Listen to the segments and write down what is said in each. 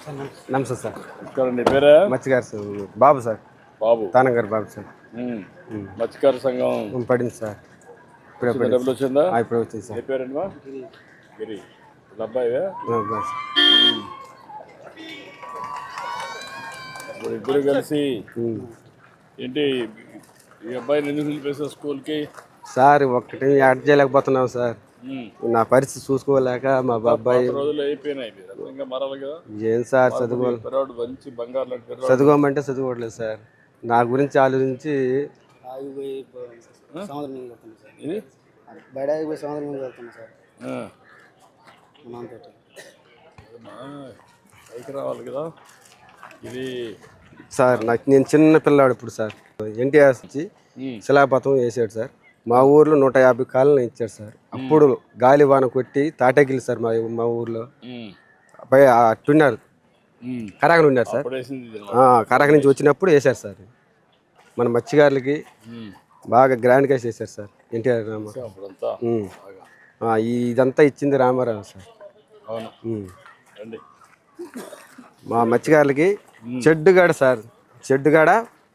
నమస్తే సార్. నీ పేరే? మత్స్యకారు సార్. బాబు సార్. బాబు తానగారు బాబు సార్. మత్స్యకార సంఘం పడింది సార్. డబ్బులు వచ్చిందా? ఇప్పుడు వచ్చింది సార్. ఏ పేరండి మా? గిరి. అబ్బాయివే? ఇప్పుడు ఇద్దరు కలిసి ఏంటి ఈ అబ్బాయిని ఎందుకు నిలిపేసా స్కూల్కి? సార్ ఒక్కటి యాడ్ చేయలేకపోతున్నాం సార్. నా పరిస్థితి చూసుకోలేక మా బాబాయ్ రోజులు అయిపోయినాయి. ఇంకా మరాలి కదా. ఏం సార్ మంచి బంగారు చదువుకోమంటే చదువుకోవట్లేదు సార్. నా గురించి ఆలోచించి రావాలి కదా ఇది సార్. నాకు నేను చిన్న పిల్లాడు ఇప్పుడు సార్. ఎన్టీఆర్ వచ్చి శిలాపథం వేసాడు సార్. మా ఊర్లో 150 కాలనీ ఇచ్చారు సార్. అప్పుడు గాలి వాన కొట్టి తాటగిలి సార్ మా ఊర్లో అట్టున్నారు. కరాకలు ఉన్నారు సార్. కరాక నుంచి వచ్చినప్పుడు వేశారు సార్. మన మత్స్యకారులకి బాగా గ్రాండ్గా చేశారు సార్ ఎన్టీఆర్ ఇదంతా ఇచ్చింది రామారావు సార్. మా మత్స్యకారులకి చెడ్డుగాడ సార్. చెడ్డుగాడ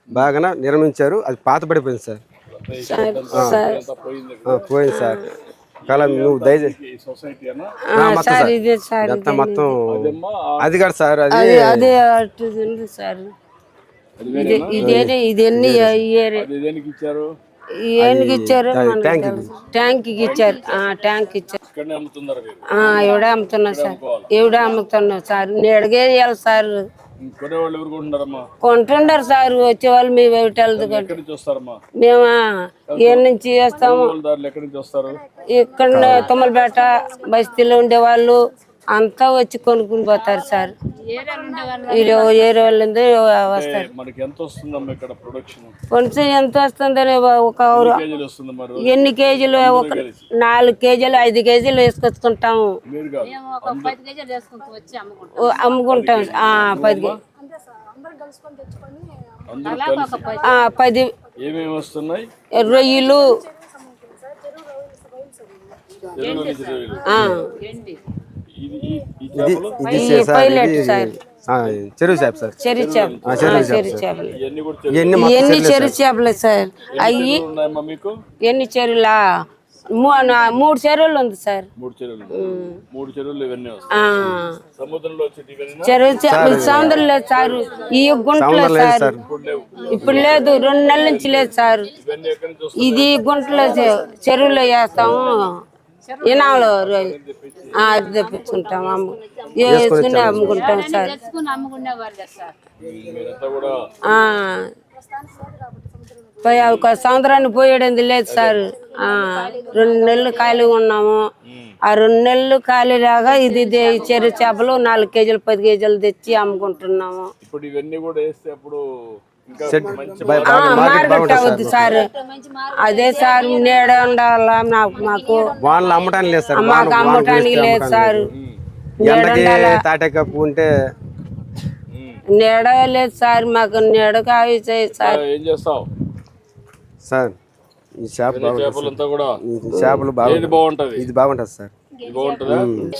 బాగా నిర్మించారు. అది పాత పడిపోయింది సార్. పోయింది సార్. నువ్వు దయచేసి మొత్తం అది కాదు సార్. అది ఏనుగు ఇచ్చారు, ట్యాంక్ ఇచ్చారు. ట్యాంక్ ఇచ్చారు. ఎవడే అమ్ముతున్నా సార్. ఎవడే అమ్ముతున్నావు సార్. నేడుగే ఇవ్వాలి సార్. కొంటుండారు సార్. వచ్చేవాళ్ళు మీ వెళ్తారు. మేము ఏ నుంచి చేస్తాము. ఇక్కడ తుమ్మలపేట బస్తీలో ఉండేవాళ్ళు అంతా వచ్చి కొనుక్కుని పోతారు సార్. ఏరే వాళ్ళు వస్తారు. కొంచెం ఎంత వస్తుందని ఒక ఎన్ని కేజీలు? ఒక 4 కేజీలు 5 కేజీలు వేసుకొచ్చుకుంటాము. అమ్ముకుంటాం. 10 రొయ్యలు, చెరువు చేప సార్. ఎన్ని చెరువు చేపలు సార్? అయ్యి ఎన్ని చెరువులా? 3 చెరువులు ఉంది సార్. సముద్రం లేదు సార్. ఈ గుంటలో సార్ ఇప్పుడు లేదు. 2 నెలల నుంచి లేదు సార్. ఇది గుంటలో చెరువులో వేస్తాము. ఇనాలో తెప్పించుకుంటాం. వేసుకుని అమ్ముకుంటాం సార్. ఒక సంవత్సరాన్ని పోయేది లేదు సార్. 2 నెలలు ఖాళీ ఉన్నాము. ఆ 2 నెలలు ఖాళీ రాగా ఇది చెరువు చేపలు 4 కేజీలు 10 కేజీలు తెచ్చి అమ్ముకుంటున్నాము. మార్కెట్ అవుద్ది సార్. అదే సార్ నీడ ఉండాలా మాకు. మాకు అమ్మటానికి లేదు సార్. నీడ లేదు సార్. మాకు నీడ కావి సార్. సార్ ఈ చేపలు బాగుంటది. ఇది బాగుంటది సార్.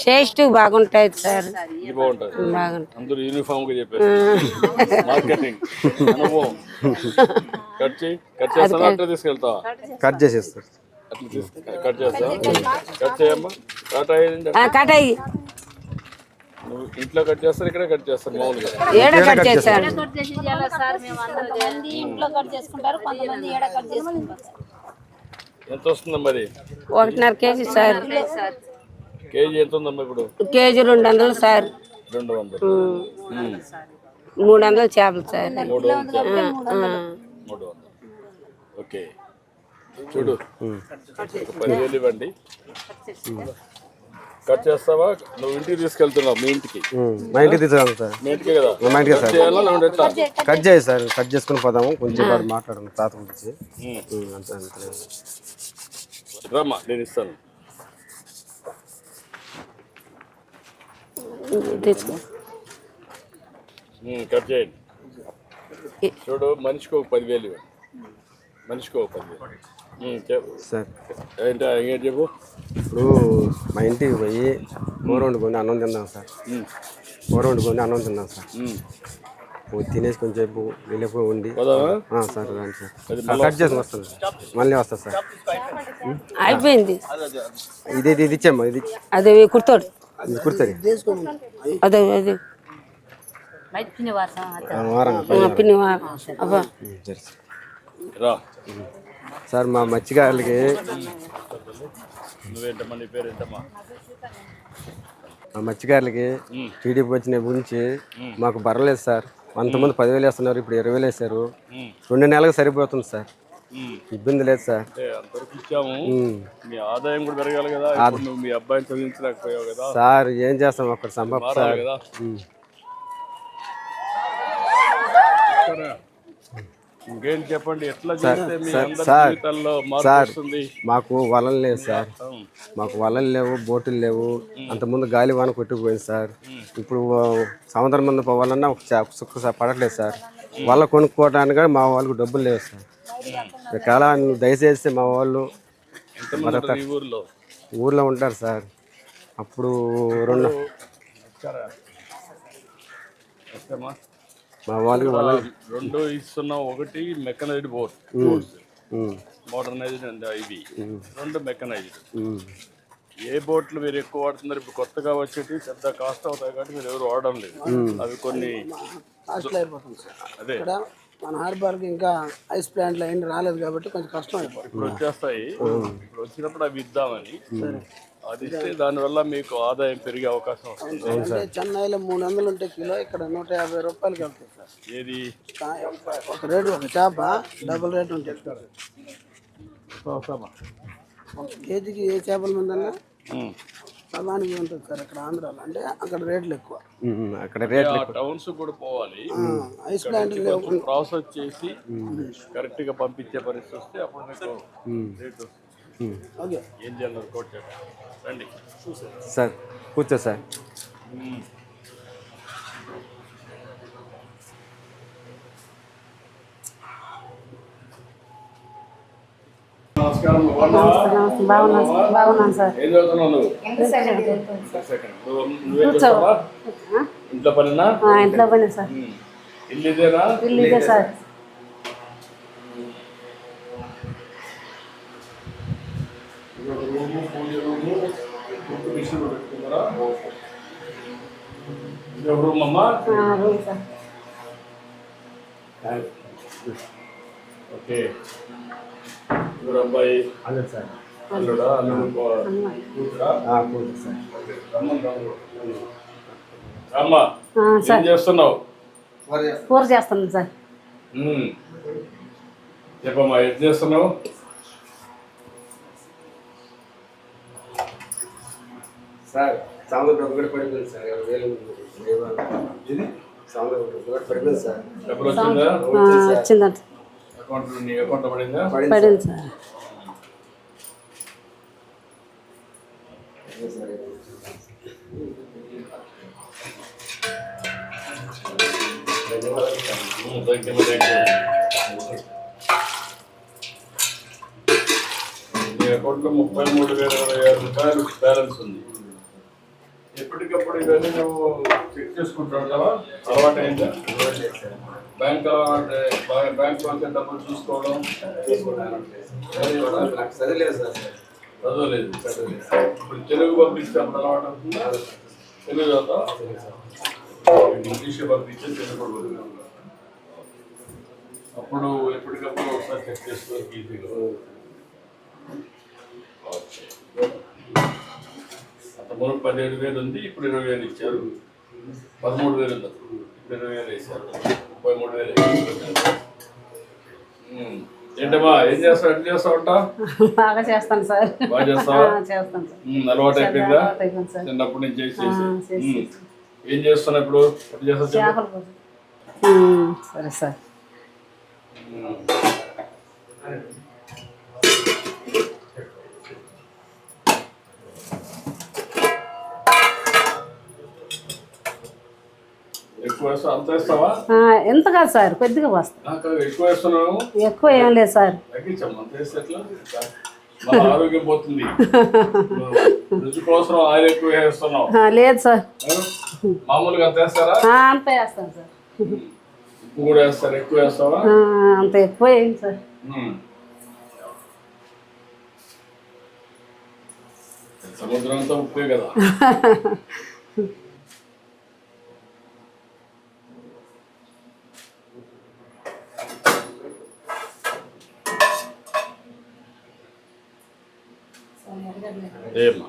టేస్ట్ బాగుంటాయి సార్. కట్ చేసేస్తారు. కటాయి ఇంట్లో కట్ చేస్తారు, ఇక్కడ కట్ చేస్తారు. మామూలుగా ఎంత వస్తుందా మరి? 1.5 కేజీ సార్. కేజీ ఎంత ఉందమ్మా ఇప్పుడు? KG 200 sir. 200. 300 చేపలు సార్. 300. ఓకే చూడు, 10,000 ఇవ్వండి. కట్ చేస్తావా? నువ్వు ఇంటికి తీసుకెళ్తున్నావు. మీ ఇంటికి? మా ఇంటికి తీసుకెళ్తాను సార్. మీ ఇంటికి కదా? మా ఇంటికి సార్. కట్ చేయి సార్. కట్ చేసుకుని పోదాము. కొంచెం మాట్లాడము తాత గురించి. రమ్మా, నేను ఇస్తాను. కట్ చేయండి. చూడు, మనిషికి ఒక 10,000 ఇవ్వండి. మనిషికి ఒక 10,000 సార్. ఏంటి చెప్పు. ఇప్పుడు మా ఇంటికి పోయి కూర వండుకొని అన్నం తిందాం సార్. కూర వండుకొని అన్నం తిన్నాను సార్. ఉమ్. తినేసి కొంచెం వెళ్ళిపోయి ఉండి పోదామా? సార్ రండి సార్. కట్ చేసుకుని వస్తాను సార్. మళ్ళీ వస్తా సార్. అయిపోయింది. ఇది ఇచ్చామ్మా. ఇది అదే కుర్తాడు కుర్తుంది అదే అదే పిన్ని అబ్బా సరే రా. సార్ మా మత్స్యకారులకి నువ్వేంటమ్మా, నీ పేరు ఏంటమ్మా? మా మత్స్యకారులకి టీడీపీ వచ్చిన గురించి మాకు బరలేదు సార్. అంతమంది 10,000 వేస్తున్నారు, ఇప్పుడు 20,000 వేశారు. 2 నెలలకు సరిపోతుంది సార్. ఇబ్బంది లేదు సార్. అంతవరకు ఇచ్చాము. మీ ఆదాయం కూడా పెరగాలి కదా. ఇప్పుడు నువ్వు మీ అబ్బాయిని చదివించలేకపోయావు కదా సార్. ఏం చేస్తాం అక్కడ సంభవం సార్. కదా. ఇంకేం చెప్పండి, ఎట్లా చేస్తే మీ అందరి జీవితాల్లో మార్పు వస్తుంది? మాకు వలలు లేవు సార్. మాకు వలలు లేవు, బోటులు లేవు. అంతకుముందు గాలి వాన కొట్టుకుపోయింది సార్. ఇప్పుడు సముద్రం ముందు పోవాలన్నా ఒక సుక్క పడట్లేదు సార్. వల్ల కొనుక్కోవడానికి మా వాళ్ళకు డబ్బులు లేవు సార్. చాలా దయచేసి మా వాళ్ళు ఊర్లో ఉంటారు సార్. అప్పుడు మా వాళ్ళకి రెండు ఇస్తున్నాం. ఒకటి మెకనైజ్డ్ బోట్, మోడర్నైజ్డ్ అండ్ ఇవి 2 మెకనైజ్డ్. ఏ బోట్లు మీరు ఎక్కువ వాడుతున్నారు? ఇప్పుడు కొత్తగా వచ్చేటి పెద్ద కాస్ట్ అవుతాయి కాబట్టి మీరు ఎవరు వాడడం లేదు. అవి కొన్ని అదే మన హార్బర్కి ఇంకా ఐస్ ప్లాంట్లు అయింది రాలేదు కాబట్టి కొంచెం కష్టం అయిపోతుంది. ఇప్పుడు వచ్చేస్తాయి. ఇప్పుడు వచ్చినప్పుడు అవి ఇద్దామని. అది ఇస్తే దానివల్ల మీకు ఆదాయం పెరిగే అవకాశం వస్తుంది. అంటే చెన్నైలో 300 ఉంటే కిలో, ఇక్కడ 150 రూపాయలకి వెళ్తుంది సార్. ఏది ఒక రేటు, ఒక చేప డబుల్ రేట్ ఉంటుంది. ఒక కేజీకి ఏ చేపల మందన్నా సమానికి ఉంటుంది సార్. ఇక్కడ ఆంధ్రాలో అంటే అక్కడ రేట్లు ఎక్కువ. అక్కడ రేట్లు టౌన్స్ కూడా పోవాలి. ఐస్ ప్లాంట్ ప్రాసెస్ చేసి కరెక్ట్ గా పంపించే పరిస్థితి వస్తే అప్పుడు మీకు రేట్ వస్తుంది. ఓకే. ఏం చేయాలి కోట్ రండి సార్. కూర్చో సార్. నమస్కారం. బాగున్నాను సార్. ఏం చదువుతున్నావు నువ్వు? ఇంట్లో పనినా? ఇంట్లో పని సార్. ఇల్లు ఇదేనా? ఇల్లు ఇదే సార్. రూమ్ అమ్మా? Room sir. ఓకే. ఎవరు అబ్బాయి? అదే సార్. అల్లుడా? అల్లుడు కూతురా? సార్. అమ్మా ఏం చేస్తున్నావు? కూర చేస్తాను సార్. చెప్పమ్మా ఏం చేస్తున్నావు? సార్ సాంబార్ ఒకటి పడిపోయింది సార్. 20,000 సాంబార్ ఒకటి పడిపోయింది సార్. డబ్బులు వచ్చిందా? వచ్చిందంట. అకౌంట్ నీ అకౌంట్ పడిందా? పడింది సార్. నీ అకౌంట్లో 33,026 రూపాయలు బ్యాలెన్స్ ఉంది. ఎప్పటికప్పుడు ఇవన్నీ నువ్వు చెక్ చేసుకుంటూ ఉంటావా? అలవాటు అయిందా? బ్యాంక్ బ్యాంక్ డబ్బులు చూసుకోవడం చదివలేదు సార్. చదవలేదు. ఇప్పుడు తెలుగు పంపిస్తే అప్పుడు అలవాటు అవుతుందా? తెలుగు చదువుతా? ఇంగ్లీష్ పంపించే తెలుగు కూడా అప్పుడు ఎప్పటికప్పుడు ఒకసారి చెక్ చేసుకోవాలి ఈజీగా. అంతమూరు 17,000 ఉంది, ఇప్పుడు 20,000 ఇచ్చారు. 13,000 ఉంది, ఇప్పుడు 20,000 వేసారు. 33,000. ఏంటమ్మా ఏం చేస్తావు? ఎట్లా చేస్తావు అంట? బాగా చేస్తాను సార్. బాగా చేస్తావా? చేస్తాను సార్. అలవాటు అయిపోయిందా? చిన్నప్పటి నుంచి చేసేసి. ఏం చేస్తున్నావు ఇప్పుడు? ఎట్లా చేస్తావు? సరే సార్. ఎక్కువ వేస్తావు? అంత వేస్తావా? ఎంత కాదు సార్, కొద్దిగా వస్తా. ఎక్కువ వేస్తున్నావు? ఎక్కువ ఏం లేదు సార్. తగ్గించమ్మా. అంత వేస్తే ఎట్లా? మన ఆరోగ్యం పోతుంది. రుచి కోసం ఆయిల్ ఎక్కువ వేస్తున్నావు. లేదు సార్, మామూలుగా అంత వేస్తారా? అంత వేస్తాను సార్. ఉప్పు కూడా వేస్తారు, ఎక్కువ వేస్తావా? అంత ఎక్కువ వేయండి సార్. సముద్రం అంతా ఉప్పే కదా. ఏమ్మా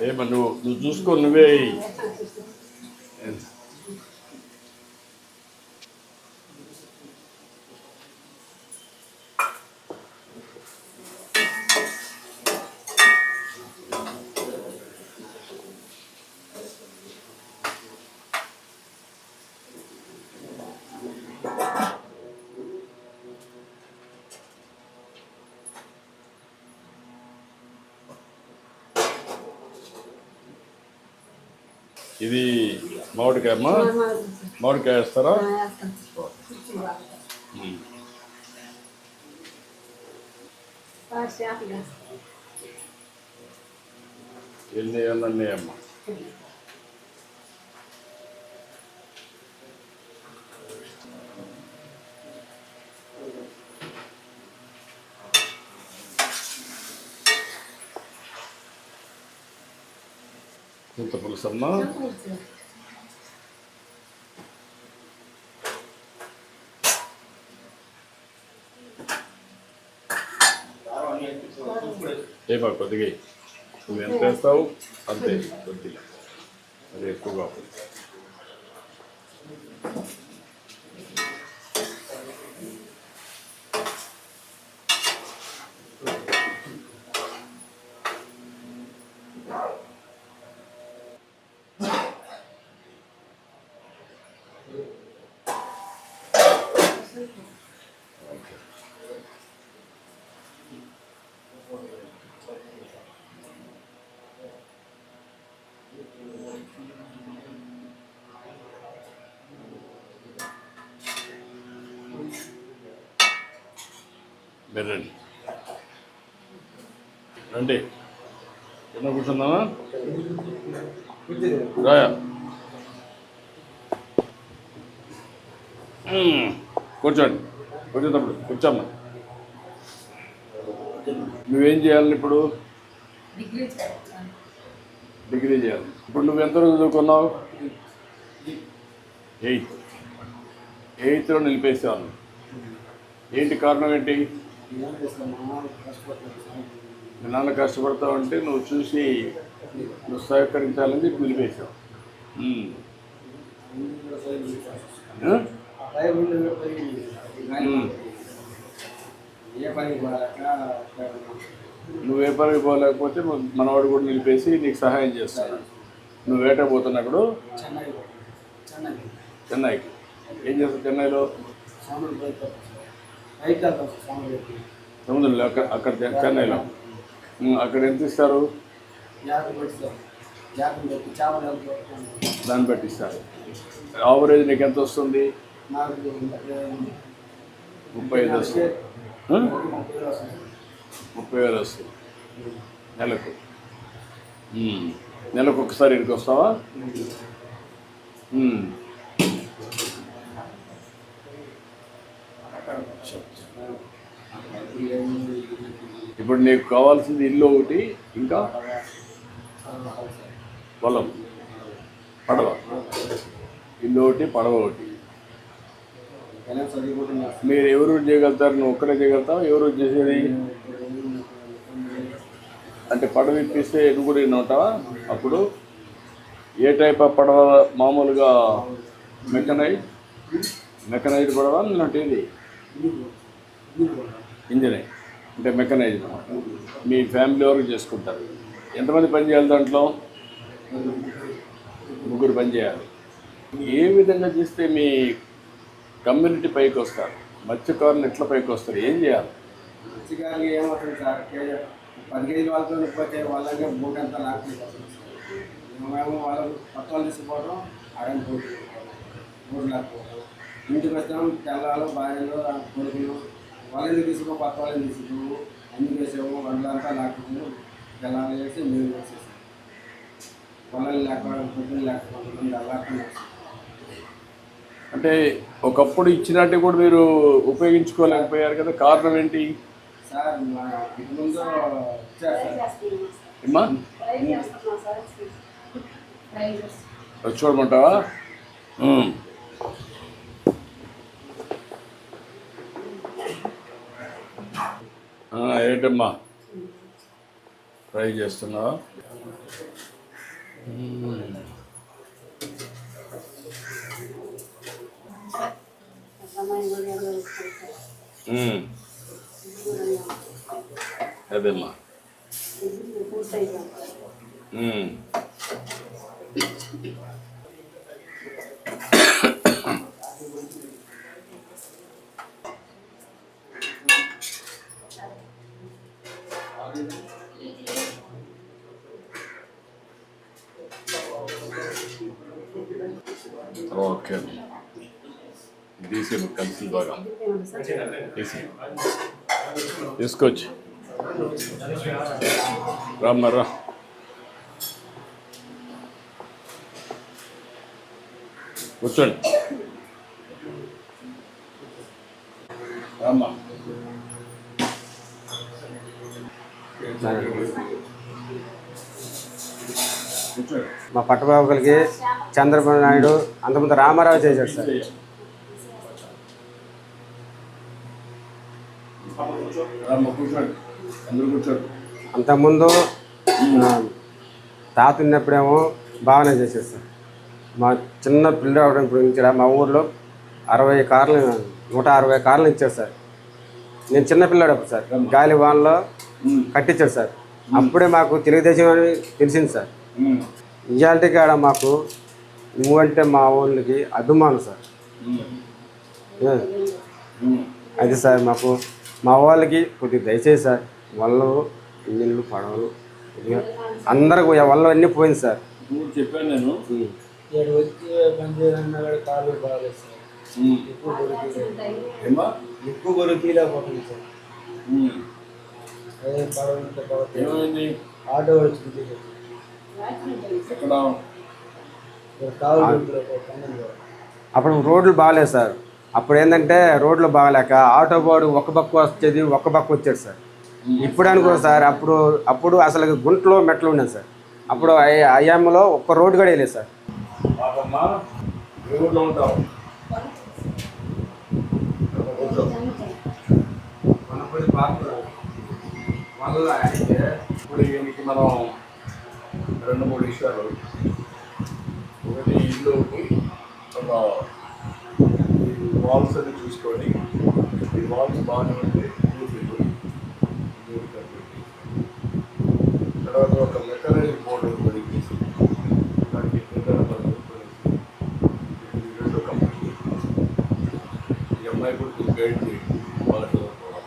ఏమా నువ్వు చూసుకో, నువ్వే ఇది మామిడికాయ అమ్మా. మామిడికాయ వేస్తారా? ఎన్ని అన్నీ అమ్మా. చింత పులుసు అమ్మా. ఏమా కొద్దిగా నువ్వు ఎంత వేస్తావు అంతే, కొద్దిగా అది ఎక్కువగా. రండి రండి, చిన్న కూర్చుందామా? రాయా కూర్చోండి, కూర్చోటప్పుడు కూర్చోమ్మా. నువ్వేం చేయాలి ఇప్పుడు? డిగ్రీ చేయాలి. ఇప్పుడు నువ్వు ఎంతవరకు చదువుకున్నావు? 8th నిలిపేసాను. ఏంటి కారణం ఏంటి? మీ నాన్న కష్టపడతావు అంటే నువ్వు చూసి నువ్వు సహకరించాలని చెప్పి నిలిపేసావు. నువ్వు ఏ పనికి పోలేకపోతే మనవాడు కూడా నిలిపేసి నీకు సహాయం చేస్తాడు. నువ్వు వేటకు పోతున్నప్పుడు చెన్నైకి ఏం చేస్తావు? చెన్నైలో సముద్రంలో అక్కడ చెన్నైలో అక్కడ ఎంత ఇస్తారు? దాన్ని బట్టి ఇస్తారు. యావరేజ్ నీకు ఎంత వస్తుంది? 35 వస్తుంది. 30,000 వస్తుంది నెలకు. నెలకు ఒకసారి ఇంటికి వస్తావా? ఇప్పుడు నీకు కావాల్సింది ఇల్లు ఒకటి, ఇంకా పొలం, పడవ. ఇల్లు ఒకటి, పడవ ఒకటి. మీరు ఎవరు చేయగలుగుతారు? నువ్వు ఒక్కడే చేయగలుగుతావు? ఎవరు చేసేది? అంటే పడవ ఇప్పిస్తే నువ్వు కూడా ఉంటావా? అప్పుడు ఏ టైప్ ఆఫ్ పడవ మామూలుగా మెకనైజ్డ్ పడవ అంటే ఇది ఇంజనే అంటే మెకనైజ్డ్ మీ ఫ్యామిలీ వరకు చేసుకుంటారు. ఎంతమంది పని చేయాలి దాంట్లో? 3 పని చేయాలి. ఏ విధంగా చేస్తే మీ కమ్యూనిటీ పైకి వస్తారు? మత్స్యకారులు ఎట్లా పైకి వస్తారు? ఏం చేయాలి? మత్స్యకారులు ఏమవుతుంది సార్, 10 కేజీల వాళ్ళతో పోతే వాళ్ళకి బోట్ అంతా లాక్కుంటాం. మేము వాళ్ళకు కొత్త వాళ్ళు తీసుకుపోవడం, ఆడని బోట్ లాక్కోవడం. ఇంటికి వస్తాం, తెల్లవాళ్ళు భార్యలు కొడుకులు వాళ్ళని తీసుకో, కొత్త వాళ్ళని తీసుకో, అన్ని వేసాము, వంటలంతా లాక్కుంటూ తెల్లవాళ్ళు చేసి మేము వేసేసాం. పొలాలు లేకపోవడం, పొద్దులు లేకపోవడం అలాగే. అంటే ఒకప్పుడు ఇచ్చినట్టు కూడా మీరు ఉపయోగించుకోలేకపోయారు కదా, కారణం ఏంటి సార్? ఇంటి ముందు ఇచ్చారు సార్, చూడమంటావా? ఏంటమ్మా ట్రై చేస్తున్నావా? అదేమ్మా. ఓకే, తీసి కలిసి బాగా తీసి తీసుకొచ్చి రామ్మారా. కూర్చోండి రామ్మా. మా పట్టబాబులకి చంద్రబాబు నాయుడు అంతకుముందు రామారావు చేశాడు సార్. అంతకుముందు తాత ఉన్నప్పుడేమో బాగానే చేసేది సార్. మా చిన్న పిల్లలు అవడం ఇప్పుడు ఇక్కడ మా ఊర్లో 60 కార్లు 160 కార్లు ఇచ్చారు సార్. నేను చిన్న పిల్లాడు అప్పుడు సార్, గాలి వాన్లో కట్టించాడు సార్. అప్పుడే మాకు తెలుగుదేశం అని తెలిసింది సార్. ఇవాళ కాడ మాకు నువ్వంటే మా ఊళ్ళకి అభిమానం సార్. అది సార్ మాకు మా వాళ్ళకి కొద్దిగా దయచేసి సార్, వాళ్ళు ఇల్లు పడవలు అందరికి వల్ల అన్నీ పోయింది సార్. చెప్పాను నేను కాలు బాగాలేదు సార్. ఎక్కువ గొరికి పోతుంది సార్. అదే ఏమైంది? ఆటో వచ్చింది అప్పుడు రోడ్లు బాగాలేదు సార్. అప్పుడు ఏంటంటే రోడ్లు బాగాలేక ఆటో బోర్డు ఒక పక్క వచ్చేది, ఒక పక్క వచ్చేది సార్. ఇప్పుడు అనుకో సార్, అప్పుడు అసలు గుంటలో మెట్లు ఉండేది సార్. అప్పుడు అయ్యాములో ఒక్క రోడ్డు కూడా వేయలేదు సార్. ఇప్పుడు దీనికి మనం 2-3 విషయాలు. ఒకటి ఇల్లు, ఒక వాల్స్ అని చూసుకొని ఈ వాల్స్ బాగానే ఉంటే తర్వాత ఒక మెకనైజ్డ్ బోర్డు కొనిసి దానికి 2 కంపెనీ ఈ అమ్మాయి కూడా గైడ్ చేయండి. బాగా చదువుకోవడం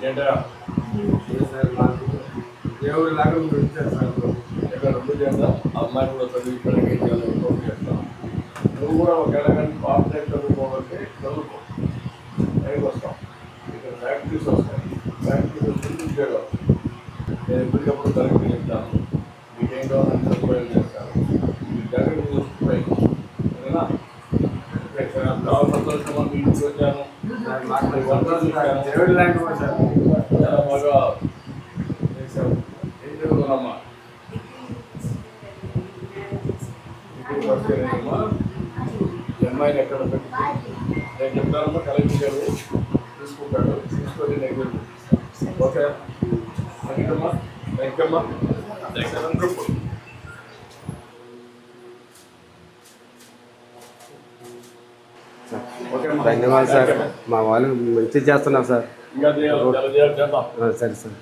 ఏంటా దేవుడు లాగా ఇచ్చారు సార్. ఇక్కడ 2 చేద్దాం. అమ్మాయి కూడా చదివించడానికి ఎక్కువ చేస్తాం. నువ్వు కూడా ఒకవేళ కానీ పాపరేట్ చదువుకోవాలంటే చదువుకో, పైకి వస్తాం. ఇక్కడ ఫ్యాక్టరీస్ వస్తాయి, ఫ్యాక్టరీస్ ముందుకు చేయడం. నేను ఎప్పటికప్పుడు కరెక్ట్ చెప్తాను, మీకేం కావాలని సదుపాయం చేస్తాను. మీరు జాగ్రత్త చూసుకుంటాయి సరేనా? చాలా సంతోషంగా మీ ఇంటికి వచ్చాను. దేవుడు లాంటి సార్. చాలా బాగా చేశాను. ఏం చదువుకున్నామ్మా? ఈ అమ్మాయిని ఎక్కడ పెట్టి నేను చెప్తానమ్మా, కలెక్టర్ గారు తీసుకుంటాడు, తీసుకొని నెగ్లెక్ట్. Okay, thank you. ఓకేమ్మా థ్యాంక్ యూ. ధన్యవాదాలు సార్, మా వాళ్ళు మంచిగా చేస్తున్నారు సార్. ఇంకా చేద్దాం. సరే సార్.